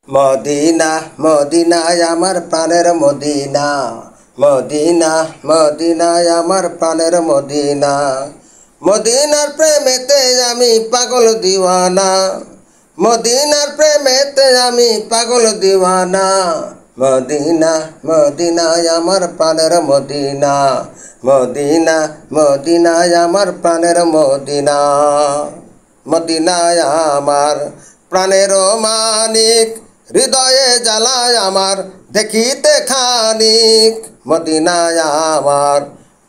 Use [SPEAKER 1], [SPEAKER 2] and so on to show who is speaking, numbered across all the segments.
[SPEAKER 1] Medina মদিনায় আমার প্রাণের মদিনা, মদিনা মদিনায় আমার প্রাণের মদিনা। মদিনার প্রেমেতে আমি পাগল দিওয়ানা, মদিনার প্রেমেতে আমি পাগল দিওয়ানা। মদিনা মদিনায় আমার প্রাণের মদিনা, মদিনা মদিনায় আমার প্রাণের মদিনা। মদিনায় আমার প্রাণের মানিক, হৃদয়ে জ্বালায় আমার দেখিতে খানিক। মদিনায় আমার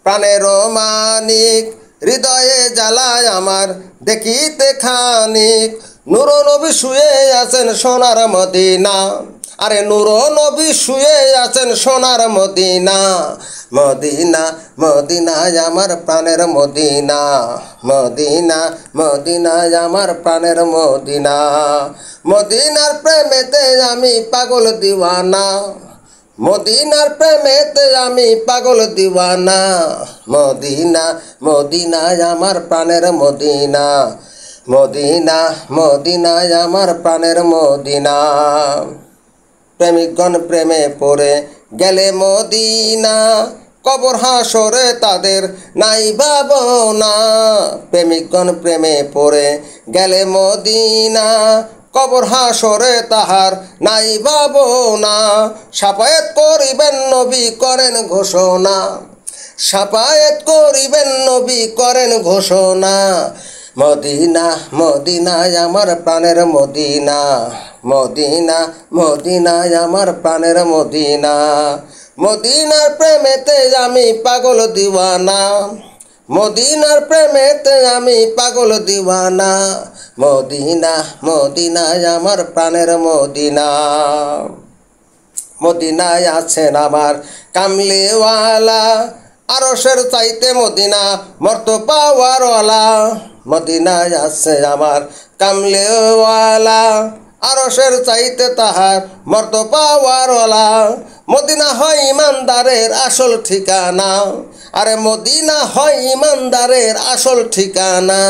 [SPEAKER 1] প্রাণের মানিক, হৃদয়ে জ্বালায় আমার দেখিতে খানিক। নূর নবী শুয়ে আছেন সোনার মদিনা, আরে নূর নবী শুয়ে আছেন সোনার মদিনা। মদিনা মদিনায় আমার প্রাণের মদিনা, মদিনা মদিনায় আমার প্রাণের মদিনা। মদিনার প্রেমেতে আমি পাগল দিওয়ানা, মদিনার প্রেমেতে আমি পাগল দিওয়ানা। মদিনা মদিনায় আমার প্রাণের মদিনা, মদিনা মদিনায় আমার প্রাণের মদিনা। প্রেমিকগণ প্রেমে পড়ে গেলে মদিনা, কবর হাসরে তাদের নাই ভাবনা। প্রেমিকগণ প্রেমে পড়ে গেলে মদিনা, কবর হাসরে তাহার নাই ভাবনা। শাফায়াত করিবেন নবী করেন ঘোষণা, শাফায়াত করিবেন নবী করেন ঘোষণা। মদিনা মদিনায় আমার প্রাণের মদিনা, মদিনা মদিনায় আমার প্রাণের মদিনা। মদিনার প্রেমেতে আমি পাগল দিওয়ানা, মদিনার প্রেমেতে আমি পাগল দিওয়ানা। মদিনা মদিনায় আমার প্রাণের মদিনা। মদিনায় আছেন আমার কামলিওয়ালা, আরশের চাইতে মদিনা মর্ত পাওয়ারওয়ালা। মদিনায় আছে আমার কামলিওয়ালা, আরশের চাইতে তাহার মর্ত পাওয়ারওয়ালা। মদিনা হয় ইমানদারের আসল ঠিকানা, আরে মদিনা হয় ইমানদারের আসল ঠিকানা।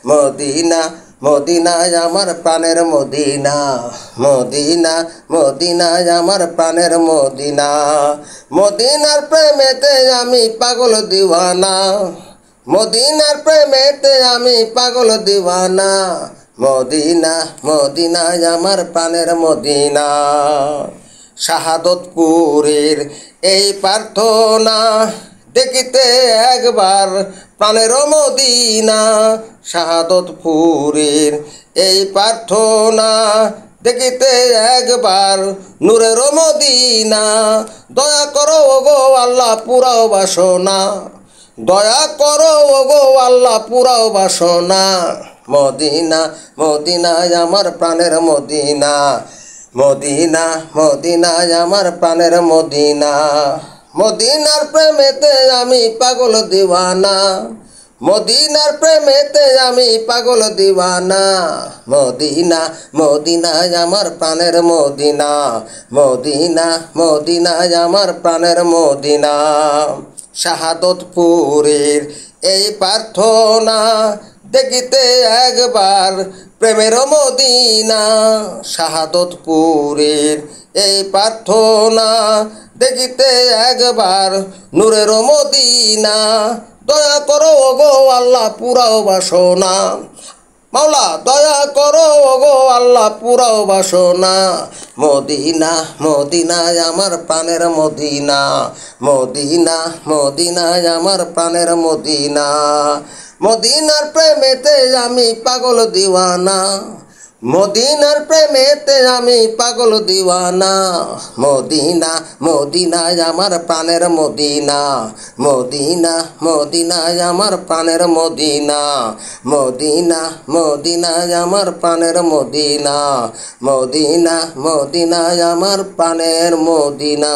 [SPEAKER 1] মদিনা মদিনায় আমার প্রাণের মদিনা, মদিনা মদিনায় আমার প্রাণের মদিনা। মদিনার প্রেমেতে আমি পাগল দিওয়ানা, মদিনার প্রেমেতে আমি পাগল দিওয়ানা। মদিনা মদিনায় আমার প্রাণের মদিনা। শাহাদতপুরের এই প্রার্থনা দেখিতে একবার প্রাণের মদিনা। শাহাদতপুরের এই প্রার্থনা দেখিতে একবার নূরের মদিনা। দয়া করো গো আল্লাহ পুরাও বাসনা, দয়া করো গো আল্লাহ পুরাও বাসনা। মদিনা মদিনায় আমার প্রাণের মদিনা, মদিনা মদিনায় আমার প্রাণের মদিনা। মদিনার প্রেমেতে আমি পাগল দিওয়ানা, মদিনার প্রেমেতে আমি পাগল দিওয়ানা। মদিনা মদিনায় আমার প্রাণের মদিনা, মদিনা মদিনায় আমার প্রাণের মদিনা। শাহাদতপুরের এই প্রার্থনা দেখিতে একবার প্রেমের মদিনা। শাহাদতপুরের এই প্রার্থনা দেখিতে একবার নূরের মদিনা। দয়া করো গো আল্লাহ পুরাও বাসনা, মাওলা দয়া করো গো আল্লাহ পুরাও বাসনা। মদিনা মদিনায় আমার প্রাণের মদিনা, মদিনা মদিনায় আমার প্রাণের মদিনা। মদিনার প্রেমেতে আমি পাগল দিওয়ানা, মদিনার প্রেমেতে আমি পাগল দিওয়ানা। মদিনা মদিনায় আমার প্রাণের মদিনা, মদিনা মদিনায় আমার প্রাণের মদিনা। মদিনা মদিনায় আমার প্রাণের মদিনা, মদিনা মদিনায় আমার প্রাণের মদিনা।